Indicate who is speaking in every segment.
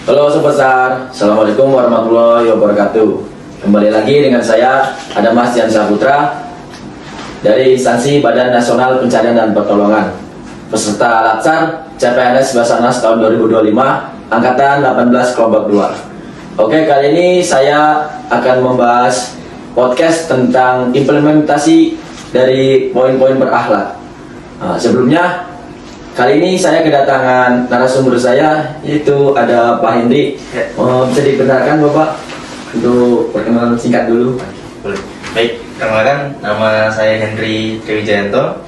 Speaker 1: Halo Sobat Besar, Assalamualaikum warahmatullahi wabarakatuh. Kembali lagi dengan saya, ada Mas Jan Saputra dari instansi Badan Nasional Pencarian dan Pertolongan, peserta Latsar CPNS Basarnas tahun 2025, Angkatan 18 Kelompok 2. Oke, kali ini saya akan membahas podcast tentang implementasi dari poin-poin berakhlak. Sebelumnya, kali ini saya kedatangan narasumber saya, yaitu ada Pak Hendri. Bisa dibenarkan Bapak untuk perkenalan singkat dulu?
Speaker 2: Boleh. Baik, perkenalkan, nama saya Hendri Triwijayanto.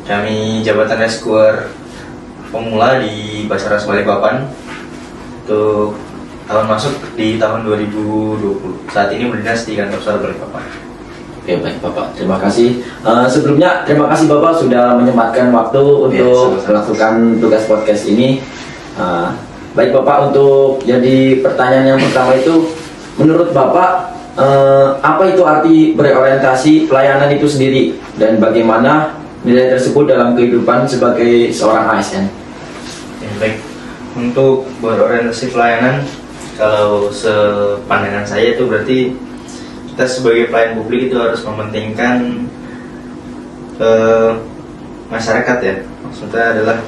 Speaker 2: Kami jabatan rescuer pemula di Basarnas Balikpapan untuk tahun masuk di tahun 2020. Saat ini berdinas di kantor SAR Balikpapan.
Speaker 1: Oke, baik Bapak, terima kasih. Sebelumnya terima kasih Bapak sudah menyempatkan waktu untuk melakukan tugas podcast ini. Baik Bapak, untuk jadi pertanyaan yang pertama itu, menurut Bapak apa itu arti berorientasi pelayanan itu sendiri dan bagaimana nilai tersebut dalam kehidupan sebagai seorang ASN?
Speaker 2: Baik, untuk berorientasi pelayanan, kalau sepandangan saya itu berarti kita sebagai pelayan publik itu harus mementingkan masyarakat ya. Maksudnya adalah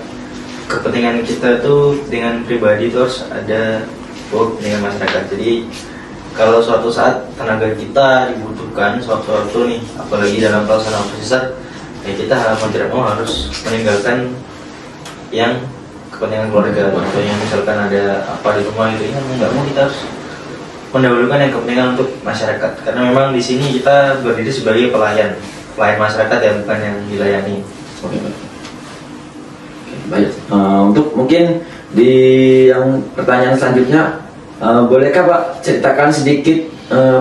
Speaker 2: kepentingan kita itu dengan pribadi itu harus ada dengan masyarakat. Jadi kalau suatu saat tenaga kita dibutuhkan suatu nih, apalagi dalam pelaksanaan besar, ya kita harus meninggalkan yang kepentingan keluarga atau yang misalkan ada apa di rumah itu, ya nggak mau, kita harus mendahulukan yang kepentingan untuk masyarakat, karena memang di sini kita berdiri sebagai pelayan masyarakat ya, bukan yang dilayani.
Speaker 1: Oke, baik. Untuk mungkin di yang pertanyaan selanjutnya, bolehkah Pak ceritakan sedikit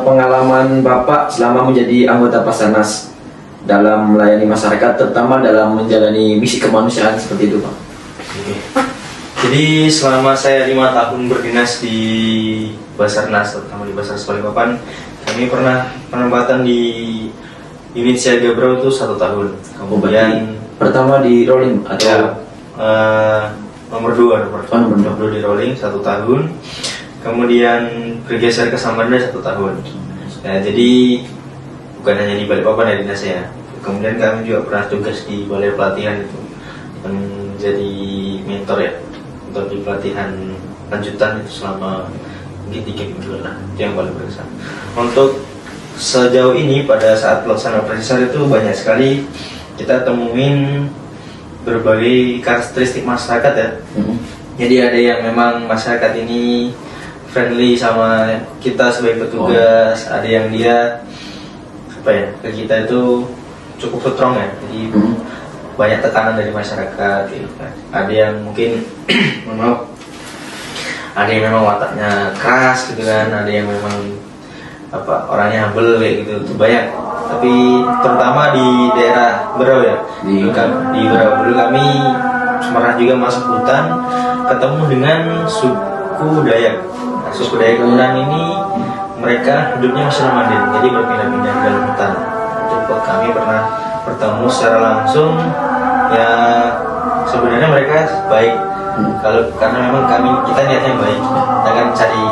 Speaker 1: pengalaman Bapak selama menjadi anggota Basarnas dalam melayani masyarakat, terutama dalam menjalani misi kemanusiaan seperti itu Pak?
Speaker 2: Oke. Jadi selama saya 5 tahun berdinas di Basarnas, terutama di Basarnas Balikpapan, kami pernah penempatan di unit siaga Brau itu 1 tahun. Kemudian
Speaker 1: pertama di rolling atau
Speaker 2: ya, nomor 2 di rolling 1 tahun. Kemudian bergeser ke Samarinda 1 tahun. Nah, jadi bukan hanya di Balikpapan ya dinasnya. Kemudian kami juga pernah tugas di balai pelatihan itu, menjadi mentor ya, untuk di pelatihan lanjutan itu selama mungkin 3 minggu lah, itu yang paling berkesan. Untuk sejauh ini pada saat pelaksanaan operasi SAR itu banyak sekali kita temuin berbagai karakteristik masyarakat ya. Jadi ada yang memang masyarakat ini friendly sama kita sebagai petugas, ada yang dia ke kita itu cukup strong ya, jadi banyak tekanan dari masyarakat gitu kan. Ada yang mungkin ada yang memang wataknya keras gitu kan, ada yang memang orangnya humble kayak gitu, itu banyak. Tapi terutama di daerah Berau ya, di Berau dulu kami pernah juga masuk hutan, ketemu dengan suku Dayak. Suku Dayak Kemunan ini mereka hidupnya masih nomaden, jadi berpindah-pindah di dalam hutan. Itu kami pernah bertemu secara langsung, ya sebenarnya mereka baik. Karena memang kita niatnya baik, kita kan cari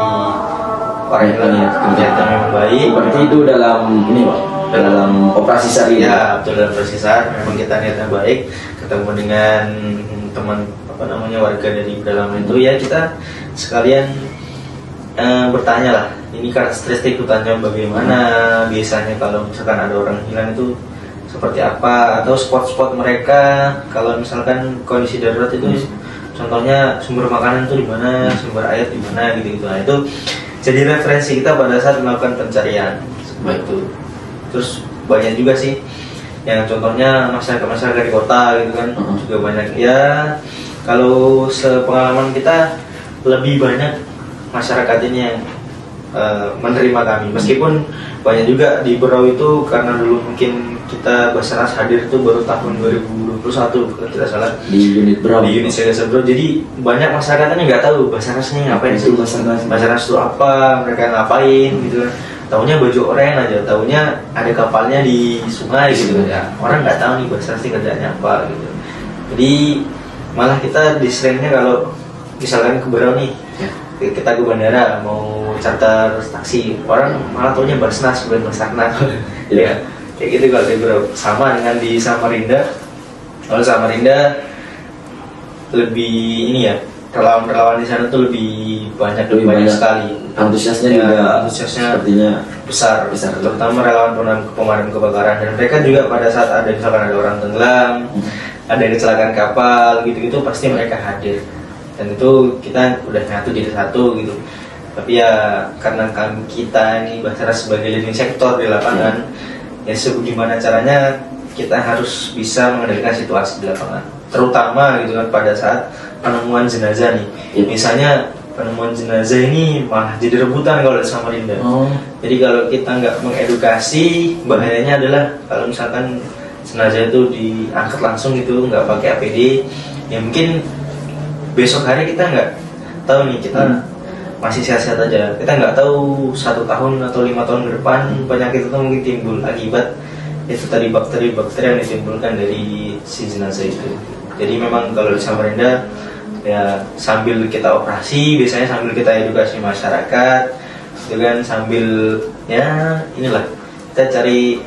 Speaker 2: orang yang niatnya memang baik.
Speaker 1: Berarti itu dalam ini Pak, dalam operasi SAR ini?
Speaker 2: Ya betul, dalam operasi SAR memang kita niatnya baik. Ketemu dengan teman warga dari dalam itu, ya kita sekalian bertanya lah, ini karakteristik hutannya bagaimana, biasanya kalau misalkan ada orang hilang itu seperti apa, atau spot-spot mereka kalau misalkan kondisi darurat itu, contohnya sumber makanan itu di mana, sumber air di mana gitu. Nah, itu jadi referensi kita pada saat melakukan pencarian seperti itu. Terus banyak juga sih yang contohnya masyarakat di kota gitu kan, juga banyak ya. Kalau sepengalaman kita lebih banyak masyarakat ini yang menerima kami, meskipun banyak juga di Berau itu, karena dulu mungkin kita Basarnas hadir itu baru tahun 2021 kalau tidak salah
Speaker 1: di unit Berau,
Speaker 2: di unit siaga Brau. Jadi banyak masyarakatnya nggak tahu Basarnas ini ngapain sih, Basarnas itu apa, mereka ngapain gitu kan. Taunya baju oranye aja, taunya ada kapalnya di sungai gitu ya. Orang nggak tahu nih Basarnas ini kerjanya apa gitu. Jadi malah kita diseringnya kalau misalkan ke Berau nih, kita ke bandara mau charter taksi, orang malah taunya Basnas bukan Basarnas. Ya kayak gitu kalau di Bro. Sama dengan di Samarinda. Kalau Samarinda lebih ini ya, relawan-relawan di sana tuh lebih banyak sekali.
Speaker 1: Antusiasnya
Speaker 2: Ya,
Speaker 1: juga
Speaker 2: antusiasnya
Speaker 1: sepertinya
Speaker 2: besar, terutama relawan pemadam kebakaran. Dan mereka juga pada saat ada misalkan ada orang tenggelam, ada kecelakaan kapal gitu-gitu pasti mereka hadir. Dan itu kita udah nyatu jadi satu gitu. Tapi ya karena kita ini Basarnas sebagai leading sektor di lapangan, ya sebagaimana caranya kita harus bisa mengendalikan situasi di lapangan, terutama gitu kan pada saat penemuan jenazah nih. Misalnya penemuan jenazah ini malah jadi rebutan kalau di Samarinda. Jadi kalau kita nggak mengedukasi, bahayanya adalah kalau misalkan jenazah itu diangkat langsung gitu, nggak pakai APD, ya mungkin besok hari kita nggak tahu nih, kita masih sehat-sehat aja, kita nggak tahu 1 tahun atau 5 tahun ke depan penyakit itu mungkin timbul akibat itu tadi bakteri yang ditimbulkan dari si jenazah itu. Jadi memang kalau di Samarinda ya sambil kita operasi, biasanya sambil kita edukasi masyarakat, itu kan sambil ya inilah kita cari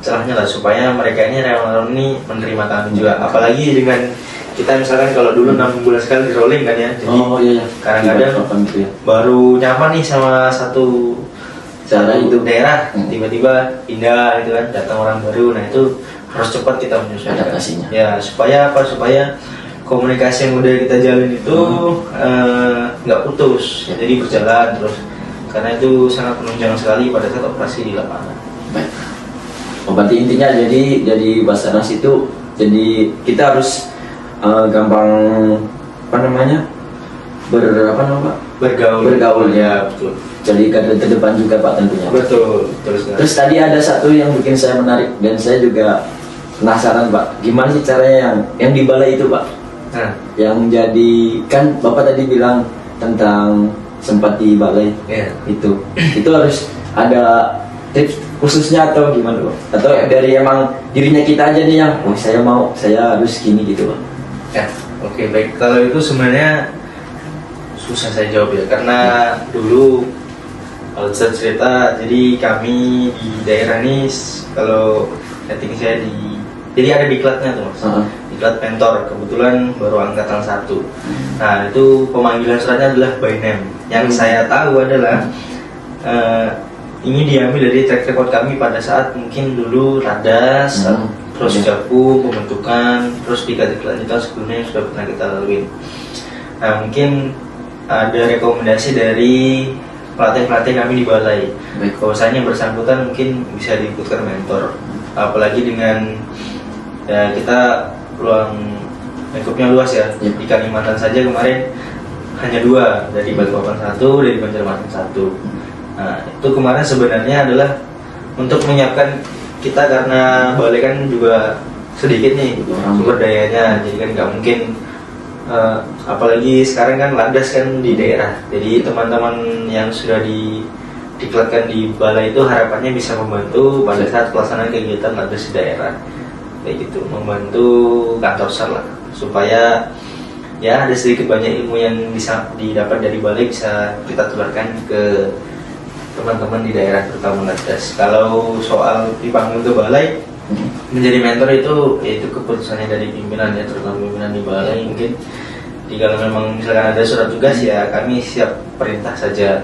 Speaker 2: celahnya lah supaya mereka ini relawan ini menerima kami juga. Apalagi dengan kita misalkan kalau dulu 6 bulan sekali di rolling kan ya, jadi kadang-kadang baru nyaman nih sama satu daerah, tiba-tiba pindah gitu kan, datang orang baru. Nah itu harus cepat kita menyesuaikan adaptasinya. Ya supaya apa? Supaya komunikasi yang udah kita jalin itu nggak putus, jadi berjalan terus. Karena itu sangat menunjang sekali pada saat operasi di lapangan.
Speaker 1: Baik. Berarti intinya jadi Basarnas itu jadi kita harus gampang bergaul
Speaker 2: ya, betul.
Speaker 1: Jadi ke depan juga Pak tentunya.
Speaker 2: Betul.
Speaker 1: Terus tadi ada satu yang bikin saya menarik dan saya juga penasaran Pak, gimana sih caranya yang di balai itu Pak? Yang jadi kan Bapak tadi bilang tentang sempat di balai itu harus ada tips khususnya atau gimana Pak? Atau dari emang dirinya kita aja nih yang saya harus gini gitu Pak?
Speaker 2: Oke, baik. Kalau itu sebenarnya susah saya jawab ya, karena dulu kalau saya cerita, jadi kami di daerah ini kalau setting saya jadi ada diklatnya tuh Mas. Diklat mentor, kebetulan baru angkatan 1. Nah itu pemanggilan suratnya adalah by name. Yang saya tahu adalah ini diambil dari track record kami pada saat mungkin dulu Radas, terus Japu, pembentukan, terus diklat kelanjutan sebelumnya yang sudah pernah kita lalui. Nah mungkin ada rekomendasi dari pelatih-pelatih kami di balai, bahwasanya bersangkutan mungkin bisa diikutkan mentor, apalagi dengan ya kita peluang lingkupnya luas ya. Di Kalimantan saja kemarin hanya 2, dari Balikpapan 1, dari Banjarmasin 1. Nah itu kemarin sebenarnya adalah untuk menyiapkan kita, karena balai kan juga sedikit nih sumber dayanya, jadi kan nggak mungkin apalagi sekarang kan landas kan di daerah. Jadi teman-teman yang sudah diklatkan di balai itu harapannya bisa membantu pada saat pelaksanaan kegiatan landas di daerah, kayak gitu, membantu kantor SAR lah, supaya ya ada sedikit banyak ilmu yang bisa didapat dari balai bisa kita tularkan ke teman-teman di daerah, terutama landas. Kalau soal dipanggil ke balai menjadi mentor itu keputusannya dari pimpinan ya, terutama pimpinan di balai. Mungkin kalau memang misalkan ada surat tugas ya kami siap perintah saja,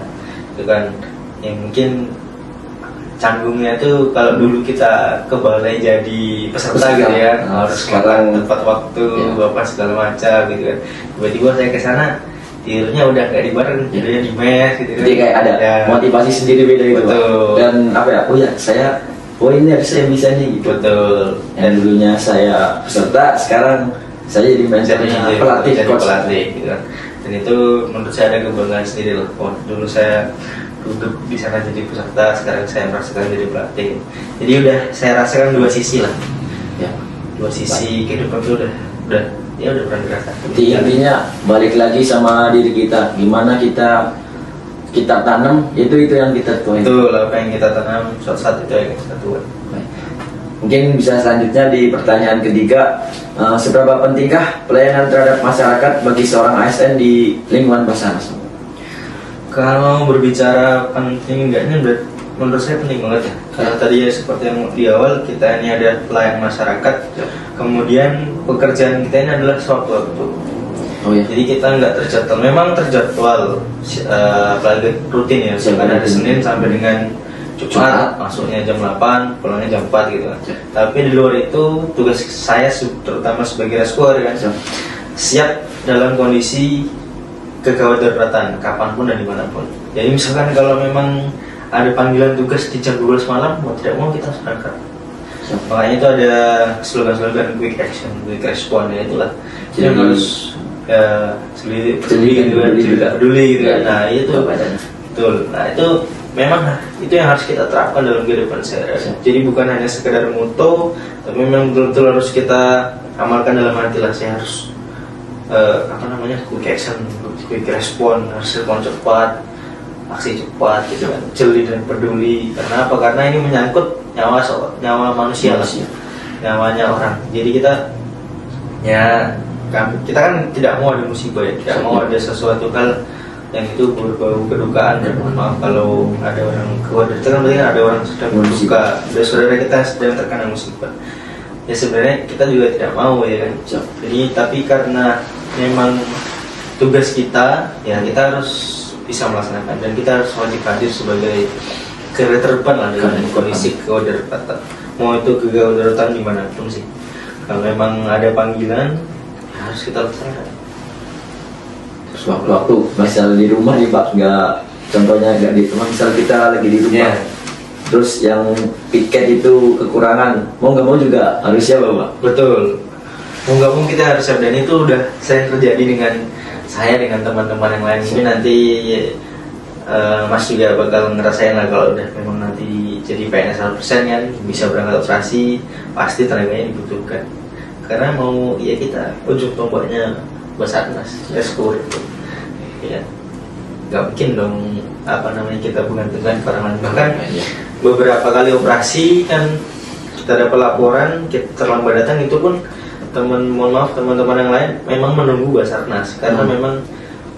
Speaker 2: itu kan. Yang mungkin canggungnya itu kalau dulu kita ke balai jadi peserta gitu ya, harus sekarang tepat waktu bapak segala macam gitu kan. Tiba-tiba saya ke sana tidurnya udah nggak di bareng, tidurnya di mes gitu kan.
Speaker 1: Jadi kayak ada motivasi sendiri beda gitu.
Speaker 2: Betul.
Speaker 1: Dan apa ya? Ini harus saya bisa nih gitu.
Speaker 2: Betul.
Speaker 1: Dan dulunya saya peserta, sekarang saya jadi pelatih
Speaker 2: gitu kan. Dan itu menurut saya ada kebanggaan sendiri loh. Oh, dulu saya duduk di sana jadi peserta, sekarang saya merasakan jadi pelatih. Jadi udah saya rasakan 2 sisi lah. Ya, 2 sisi kehidupan itu udah pernah dirasakan.
Speaker 1: Intinya balik lagi sama diri kita, gimana kita tanam itu yang kita tuai.
Speaker 2: Betul, apa yang kita tanam suatu saat itu yang kita tuai.
Speaker 1: Mungkin bisa selanjutnya di pertanyaan ketiga, seberapa pentingkah pelayanan terhadap masyarakat bagi seorang ASN di lingkungan Basarnas?
Speaker 2: Kalau berbicara penting enggaknya menurut saya penting banget ya. Karena tadi ya seperti yang di awal, kita ini ada pelayan masyarakat. Kemudian pekerjaan kita ini adalah sewaktu-waktu.
Speaker 1: Oh ya.
Speaker 2: Jadi kita nggak terjadwal. Memang terjadwal, apalagi rutin ya. Misalkan hari Senin sampai dengan Jumat, masuknya jam 8, pulangnya jam 4 gitu kan. Tapi di luar itu tugas saya terutama sebagai rescuer kan, siap dalam kondisi kegawat daruratan kapanpun dan dimanapun. Jadi misalkan kalau memang ada panggilan tugas di jam 12 malam, mau tidak mau kita harus berangkat. Makanya itu ada slogan-slogan quick action, quick response, ya itulah. Jadi harus peduli gitu kan, tidak peduli gitu kan. Nah itu betul. Nah itu memang itu yang harus kita terapkan dalam kehidupan sehari-hari. Jadi bukan hanya sekedar moto, tapi memang betul-betul harus kita amalkan dalam hati lah. Saya harus quick action, quick response, harus respon cepat, aksi cepat gitu kan, jeli dan peduli. Karena apa? Karena ini menyangkut nyawa manusia lah, nyawanya orang. Jadi kita kan tidak mau ada musibah ya, tidak mau ada sesuatu hal yang itu berbau kedukaan. Dan mohon maaf kalau ada orang keluarga kita, kan berarti ada orang sedang berduka, ada saudara kita sedang terkena musibah. Ya sebenarnya kita juga tidak mau ya kan. Jadi tapi karena memang tugas kita, ya kita harus bisa melaksanakan, dan kita harus wajib hadir sebagai garda terdepan lah dalam kondisi kegawat daruratan. Mau itu kegawat daruratan dimanapun sih, kalau memang ada panggilan ya harus kita laksanakan.
Speaker 1: Waktu misal di rumah nih Pak, contohnya nggak di rumah, misal kita lagi di rumah, terus yang piket itu kekurangan, mau nggak mau juga harus siap Pak.
Speaker 2: Betul, mau nggak mau kita harus siap, dan itu udah sering terjadi dengan saya, dengan teman-teman yang lain. Ini nanti Mas juga bakal ngerasain lah kalau udah memang nanti jadi PNS 100% kan, bisa berangkat operasi, pasti tenaganya dibutuhkan. Karena mau ya kita ujung tombaknya Basarnas, rescuer itu, ya nggak mungkin dong kita menggantungkan ke orang lain. Bahkan beberapa kali operasi kan kita dapat laporan terlambat datang, itu pun teman-teman yang lain memang menunggu Basarnas, karena memang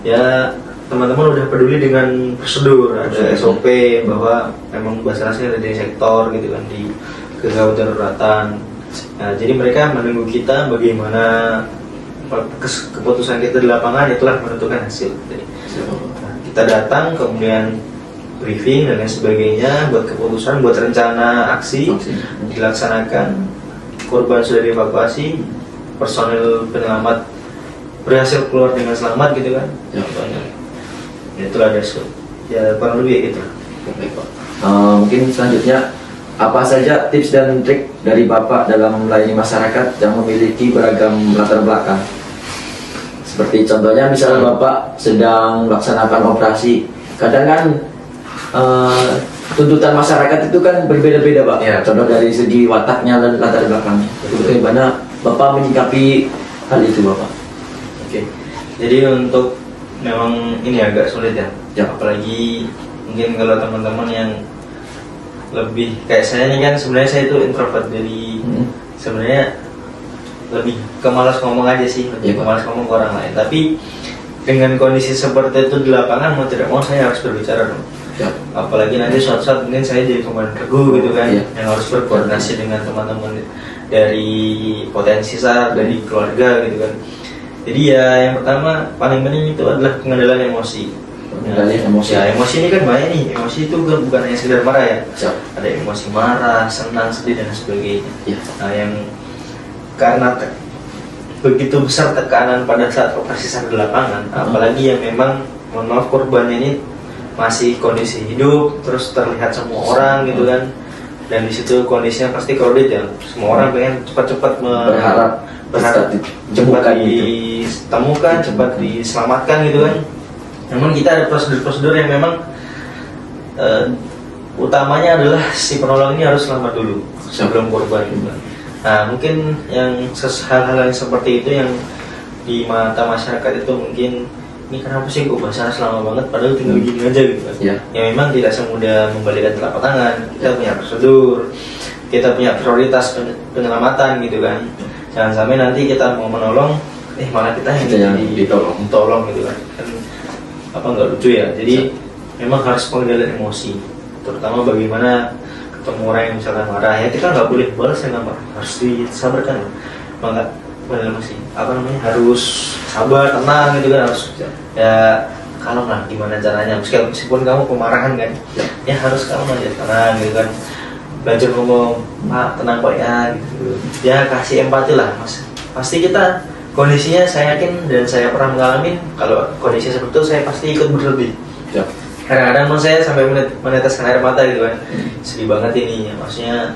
Speaker 2: ya teman-teman udah peduli dengan prosedur, ada SOP bahwa memang Basarnasnya ada di sektor gitu kan, di kegawat daruratan. Nah, jadi mereka menunggu kita bagaimana keputusan kita di lapangan, itulah menentukan hasil. Jadi, kita datang kemudian briefing dan lain sebagainya, buat keputusan, buat rencana aksi dilaksanakan, korban sudah dievakuasi, personil penyelamat berhasil keluar dengan selamat gitu kan. Ya itulah dasar. Ya kurang lebih gitu.
Speaker 1: Mungkin selanjutnya, apa saja tips dan trik dari Bapak dalam melayani masyarakat yang memiliki beragam latar belakang? Seperti contohnya misalnya Bapak sedang melaksanakan operasi, kadang kan tuntutan masyarakat itu kan berbeda-beda Pak.
Speaker 2: Ya.
Speaker 1: Contoh dari segi wataknya dan latar belakangnya. Bagaimana Bapak menyikapi hal itu Bapak?
Speaker 2: Oke. Jadi untuk memang ini agak sulit ya. Apalagi mungkin kalau teman-teman yang lebih kayak saya ini kan, sebenarnya saya itu introvert, jadi sebenarnya lebih kemalas ngomong aja sih, kemalas ngomong ke orang lain. Tapi dengan kondisi seperti itu di lapangan, mau tidak mau saya harus berbicara dong. Apalagi nanti suatu saat mungkin saya jadi komandan regu gitu kan, yang harus berkoordinasi dengan teman-teman dari potensi SAR, dari keluarga gitu kan. Jadi ya yang pertama paling penting itu adalah pengendalian emosi. Ya, emosi ini kan banyak nih. Emosi itu bukan hanya sekedar marah ya. Ada emosi marah, senang, sedih dan sebagainya. Nah, yang karena begitu besar tekanan pada saat operasi SAR di lapangan, apalagi yang memang mohon maaf korban ini masih kondisi hidup, terus terlihat semua orang gitu kan. Dan di situ kondisinya pasti crowded ya. Semua orang pengen cepat-cepat berharap cepat ditemukan, cepat diselamatkan gitu kan. Namun kita ada prosedur-prosedur yang memang utamanya adalah si penolong ini harus selamat dulu sebelum korban juga. Nah mungkin yang hal-hal yang seperti itu yang di mata masyarakat itu mungkin, ini kenapa sih kok Basarnas lama banget padahal tinggal gini aja gitu kan. Ya memang tidak semudah membalikan telapak tangan. Kita punya prosedur, kita punya prioritas penyelamatan gitu kan. Jangan sampai nanti kita mau menolong malah kita yang ditolong gitu kan. Apa nggak lucu ya. Jadi memang harus pengendalian emosi, terutama bagaimana ketemu orang yang misalkan marah ya, kita nggak boleh balas yang marah, harus disabarkan loh. Maka emosi harus sabar, tenang gitu kan, harus ya kalem lah gimana caranya, meskipun kamu kemarahan kan ya harus kalem aja, tenang gitu kan, belajar ngomong Pak tenang Pak ya gitu ya, kasih empati lah Mas. Pasti kita kondisinya, saya yakin dan saya pernah mengalami, kalau kondisi seperti itu saya pasti ikut berlebih
Speaker 1: Ya.
Speaker 2: kadang-kadang saya sampai meneteskan air mata gitu kan, sedih banget ini ya, maksudnya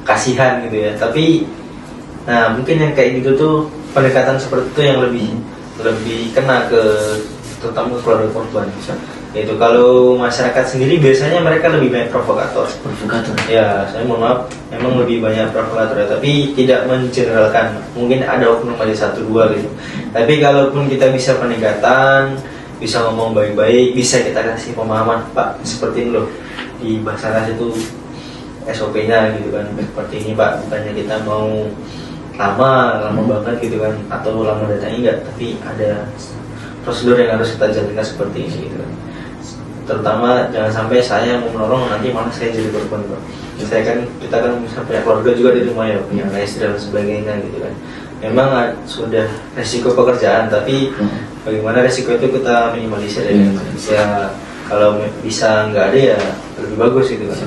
Speaker 2: kasihan gitu ya. Tapi nah mungkin yang kayak gitu tuh, pendekatan seperti itu yang lebih kena ke terutama keluarga korban. Yaitu kalau masyarakat sendiri biasanya mereka lebih banyak provokator. Ya, saya mohon maaf, memang lebih banyak provokator ya, tapi tidak mengeneralkan. Mungkin ada oknum aja 1-2 gitu. Tapi kalaupun kita bisa peningkatan, bisa ngomong baik-baik, bisa kita kasih pemahaman, Pak, seperti ini loh. Di Basarnas itu SOP-nya gitu kan. Seperti ini Pak, bukannya kita mau lama banget gitu kan, atau lama datangnya enggak, tapi ada prosedur yang harus kita jalankan seperti ini gitu kan. Terutama jangan sampai saya mau menolong nanti malah saya jadi korban Pak. Kita kan bisa punya keluarga juga di rumah ya, punya istri dan sebagainya gitu kan. Memang sudah resiko pekerjaan, tapi bagaimana resiko itu kita minimalisir ya. Ya kalau bisa nggak ada ya lebih bagus gitu kan.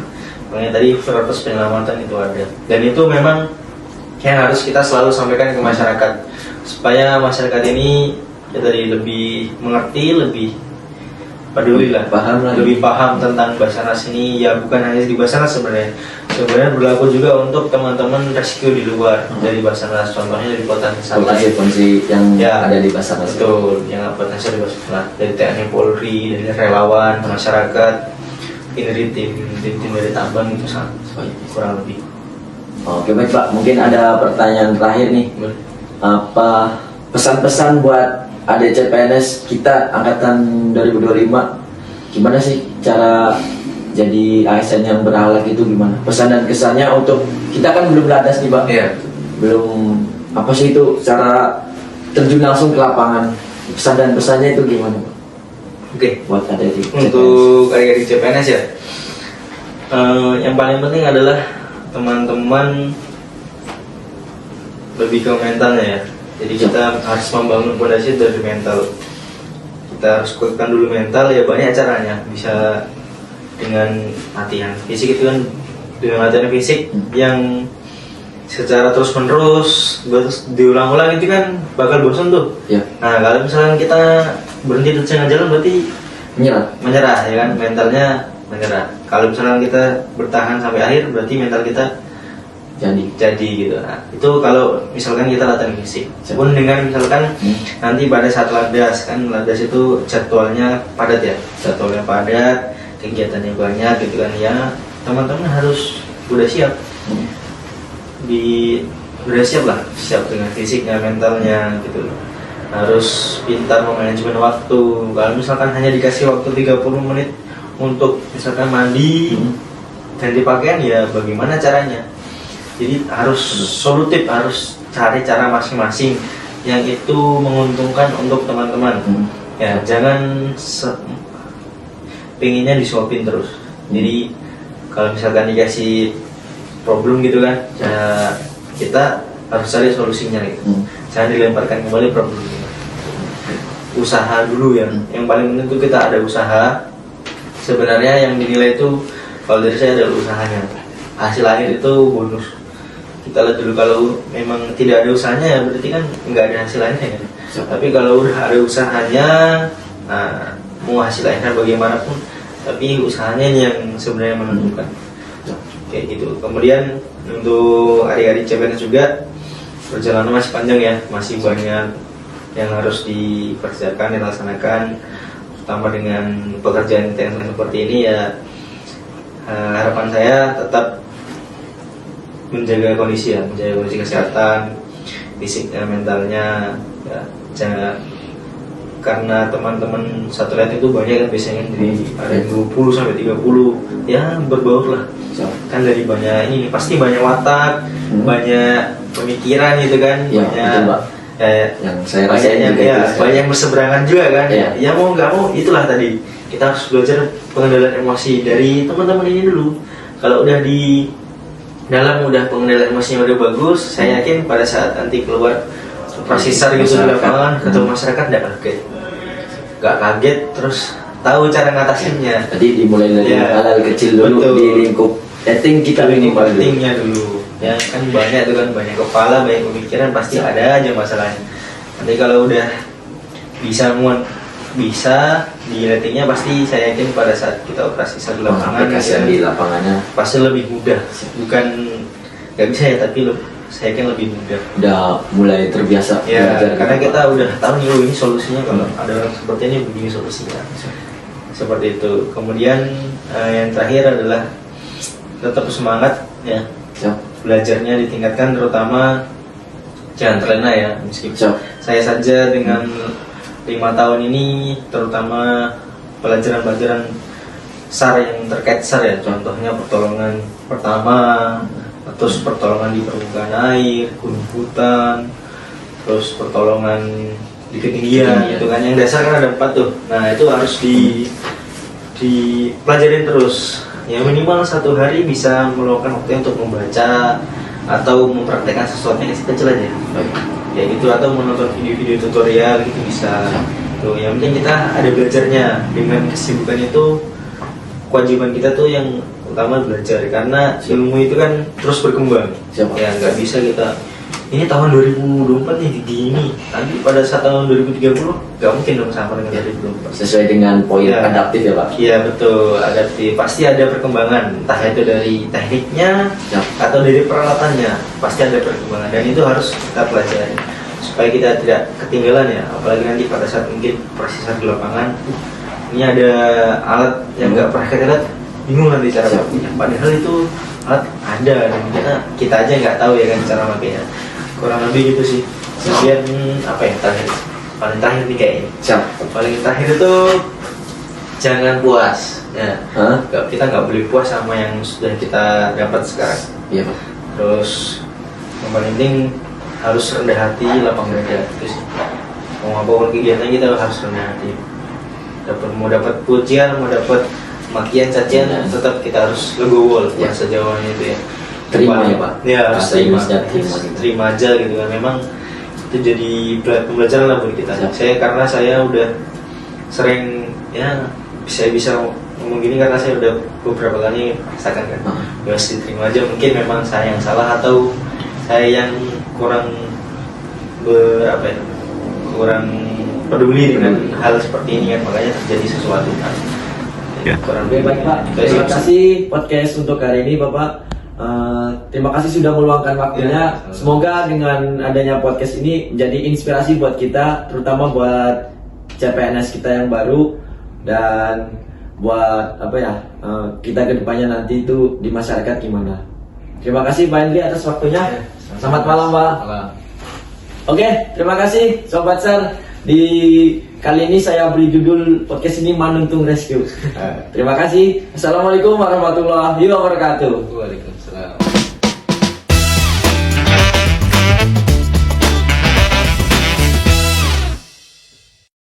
Speaker 2: Makanya tadi purpose penyelamatan itu ada, dan itu memang yang harus kita selalu sampaikan ke masyarakat, supaya masyarakat ini ya tadi lebih mengerti, lebih peduli lah, lebih paham tentang Basarnas ini. Ya bukan hanya di Basarnas sebenarnya berlaku juga untuk teman-teman rescue di luar dari Basarnas, contohnya dari
Speaker 1: potensi yang ada di Basarnas.
Speaker 2: Betul, yang potensi di Basarnas, dari TNI Polri, dari relawan, masyarakat, ini tim dari Tambang itu kurang lebih.
Speaker 1: Oke baik Pak, mungkin ada pertanyaan terakhir nih. Apa pesan-pesan buat ADC PNS kita angkatan 2025, gimana sih cara jadi ASN yang berakhlak itu gimana? Pesan dan kesannya untuk kita kan belum lantas nih Pak.
Speaker 2: Iya.
Speaker 1: Belum apa sih itu cara terjun langsung ke lapangan. Pesan dan pesannya itu gimana Pak?
Speaker 2: Oke.
Speaker 1: Buat ADC CPNS.
Speaker 2: Untuk adik-adik CPNS ya. Yang paling penting adalah teman-teman lebih ke mentalnya ya. Jadi kita harus membangun fondasi dari mental. Kita harus kuatkan dulu mental ya, banyak caranya. Bisa dengan latihan fisik itu kan, dengan latihan fisik yang secara terus menerus diulang-ulang itu kan bakal bosan tuh.
Speaker 1: Ya.
Speaker 2: Nah kalau misalnya kita berhenti di tengah jalan berarti menyerah ya kan, mentalnya menyerah. Kalau misalnya kita bertahan sampai akhir berarti mental kita jadi gitu. Nah, itu kalau misalkan kita latihan fisik. Pun dengan misalkan nanti pada saat landas itu jadwalnya padat ya, kegiatannya banyak gitu kan ya, teman-teman harus udah siap siap dengan fisiknya, mentalnya gitu loh. Harus pintar memanajemen waktu. Kalau misalkan hanya dikasih waktu 30 menit untuk misalkan mandi ganti pakaian, ya bagaimana caranya? Jadi harus solutif, harus cari cara masing-masing yang itu menguntungkan untuk teman-teman. Ya jangan pengennya disuapin terus. Jadi kalau misalkan dikasih problem gitu kan, ya kita harus cari solusinya gitu. Jangan dilemparkan kembali problemnya. Usaha dulu ya. Yang paling penting itu kita ada usaha. Sebenarnya yang dinilai itu kalau dari saya adalah usahanya. Hasil akhir itu bonus. Kita lihat dulu, kalau memang tidak ada usahanya ya berarti kan nggak ada hasil akhirnya. Tapi kalau udah ada usahanya, nah, mau hasil akhirnya bagaimanapun, tapi usahanya ini yang sebenarnya menentukan. Kayak gitu. Kemudian untuk adik-adik CPNS juga perjalanan masih panjang ya, masih banyak yang harus dikerjakan, dilaksanakan, terutama dengan pekerjaan intens seperti ini ya. Harapan saya tetap menjaga kondisi kesehatan fisik dan mentalnya ya, jangan, karena teman-teman satu lihat itu banyak kan, biasanya dari ada 20 sampai 30 ya, berbaur lah kan, dari banyak ini pasti banyak watak, banyak pemikiran gitu kan ya, banyak
Speaker 1: yang saya rasain juga
Speaker 2: banyak berseberangan juga kan ya, mau nggak mau itulah tadi kita harus belajar pengendalian emosi dari teman-teman ini dulu. Kalau udah di dalam udah pengendalian emosinya udah bagus, saya yakin pada saat nanti keluar prosesor gitu di lapangan ketemu masyarakat nggak kaget, terus tahu cara ngatasinnya.
Speaker 1: Jadi dimulai dari hal-hal kecil dulu.
Speaker 2: Betul.
Speaker 1: Di lingkup setting kita
Speaker 2: Ini
Speaker 1: minimal dulu.
Speaker 2: pentingnya dulu ya kan, banyak itu kan, banyak kepala, banyak pemikiran, pasti ada aja masalahnya. Nanti kalau udah bisa di ratingnya, pasti saya yakin pada saat kita operasi di lapangan
Speaker 1: Aplikasian di lapangannya
Speaker 2: pasti lebih mudah. Bukan nggak bisa ya, tapi saya yakin lebih mudah
Speaker 1: udah mulai terbiasa
Speaker 2: ya,
Speaker 1: belajar
Speaker 2: karena
Speaker 1: gitu,
Speaker 2: kita
Speaker 1: Pak.
Speaker 2: udah tahu nih, oh ini solusinya kalau ada orang seperti ini, begini solusinya, seperti itu. Kemudian yang terakhir adalah tetap semangat ya,
Speaker 1: Siap.
Speaker 2: belajarnya ditingkatkan, terutama jangan terlena ya. Meskipun
Speaker 1: Siap.
Speaker 2: saya saja dengan 5 tahun ini, terutama pelajaran-pelajaran SAR yang terkait SAR ya, contohnya pertolongan pertama, terus pertolongan di permukaan air, gunung hutan, terus pertolongan di ketinggian, itu kan yang dasar kan ada 4 tuh. Nah itu harus dipelajarin terus. Ya minimal 1 hari bisa meluangkan waktu untuk membaca atau mempraktekkan sesuatu yang kecil aja. Ya gitu, atau menonton video-video tutorial gitu bisa. Tuh yang penting kita ada belajarnya. Dengan kesibukan itu, kewajiban kita tuh yang utama belajar, karena ilmu itu kan terus berkembang.
Speaker 1: Siap.
Speaker 2: Ya nggak bisa kita ini tahun 2024 nih gini, nanti pada saat tahun 2030 nggak mungkin dong sama dengan 2024.
Speaker 1: Sesuai dengan poin
Speaker 2: Ya.
Speaker 1: adaptif ya Pak.
Speaker 2: Iya betul, adaptif. Pasti ada perkembangan, entah itu dari tekniknya
Speaker 1: Ya.
Speaker 2: atau dari peralatannya, pasti ada perkembangan, dan itu harus kita pelajari supaya kita tidak ketinggalan ya. Apalagi nanti pada saat mungkin prosesor di lapangan, ini ada alat yang nggak pernah kita lihat, bingung nanti cara
Speaker 1: Siap.
Speaker 2: pakainya. Padahal itu alat ada dan kita aja nggak tahu ya kan cara makainya. Kurang lebih gitu sih. Kemudian apa ya terakhir? Paling terakhir nih kayaknya.
Speaker 1: Siap.
Speaker 2: Paling terakhir itu jangan puas ya.
Speaker 1: Hah?
Speaker 2: Kita nggak boleh puas sama yang sudah kita dapat sekarang.
Speaker 1: Iya Pak.
Speaker 2: Terus yang paling penting harus rendah hati, lapang dada. Terus mau apapun kegiatan kita harus rendah hati. Mau dapat pujian, mau dapat makian, cacian, tetap kita harus legowo
Speaker 1: Ya.
Speaker 2: bahasa Jawanya itu ya.
Speaker 1: Terima ya, Pak.
Speaker 2: Ya harus
Speaker 1: Bahasa
Speaker 2: terima.
Speaker 1: Inggrisnya terima.
Speaker 2: Terima aja gitu kan. Memang itu jadi pembelajaran lah buat kita.
Speaker 1: Siap.
Speaker 2: Karena saya udah sering ya, saya bisa ngomong gini karena saya udah beberapa kali merasakan kan. Ya harus diterima aja. Mungkin memang saya yang salah atau saya yang kurang kurang peduli dengan hal seperti ini kan, makanya terjadi sesuatu kan.
Speaker 3: Ya.
Speaker 2: Kurang
Speaker 1: Oke baik Pak. Terima kasih podcast untuk hari ini Bapak. Terima kasih sudah meluangkan waktunya.
Speaker 2: Ya.
Speaker 1: Semoga dengan adanya podcast ini menjadi inspirasi buat kita, terutama buat CPNS kita yang baru, dan buat kita kedepannya nanti itu di masyarakat gimana. Terima kasih Pak Hendri atas waktunya. Selamat malam Pak. Oke, terima kasih Sobat SAR. Di kali ini saya beri judul podcast ini Manuntung Rescue. Terima kasih. Assalamualaikum warahmatullahi wabarakatuh.
Speaker 2: Waalaikumsalam.